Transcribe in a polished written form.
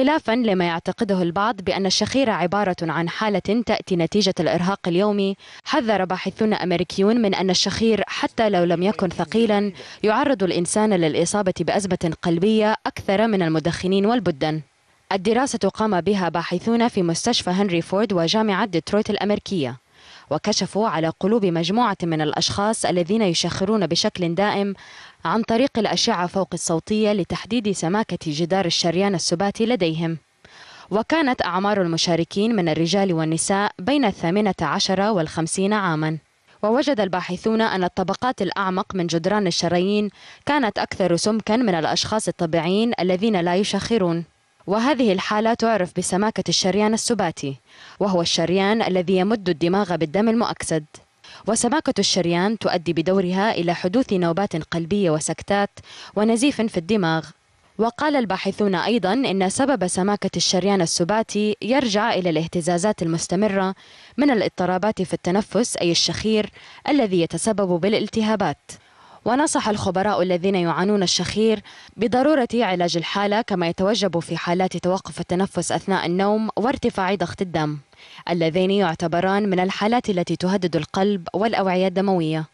خلافا لما يعتقده البعض بأن الشخيرة عبارة عن حالة تأتي نتيجة الإرهاق اليومي. حذر باحثون أمريكيون من أن الشخير حتى لو لم يكن ثقيلا يعرض الإنسان للإصابة بأزمة قلبية أكثر من المدخنين والبدن. الدراسة قام بها باحثون في مستشفى هنري فورد وجامعة ديترويت الأمريكية، وكشفوا على قلوب مجموعة من الأشخاص الذين يشخرون بشكل دائم عن طريق الأشعة فوق الصوتية لتحديد سماكة جدار الشريان السباتي لديهم. وكانت أعمار المشاركين من الرجال والنساء بين 18 و50 عاما. ووجد الباحثون أن الطبقات الأعمق من جدران الشرايين كانت أكثر سمكا من الأشخاص الطبيعيين الذين لا يشخرون. وهذه الحالة تعرف بسماكة الشريان السباتي، وهو الشريان الذي يمد الدماغ بالدم المؤكسد. وسماكة الشريان تؤدي بدورها إلى حدوث نوبات قلبية وسكتات ونزيف في الدماغ. وقال الباحثون أيضا إن سبب سماكة الشريان السباتي يرجع إلى الاهتزازات المستمرة من الاضطرابات في التنفس، أي الشخير الذي يتسبب بالالتهابات. ونصح الخبراء الذين يعانون الشخير بضرورة علاج الحالة، كما يتوجب في حالات توقف التنفس أثناء النوم وارتفاع ضغط الدم، اللذين يعتبران من الحالات التي تهدد القلب والأوعية الدموية.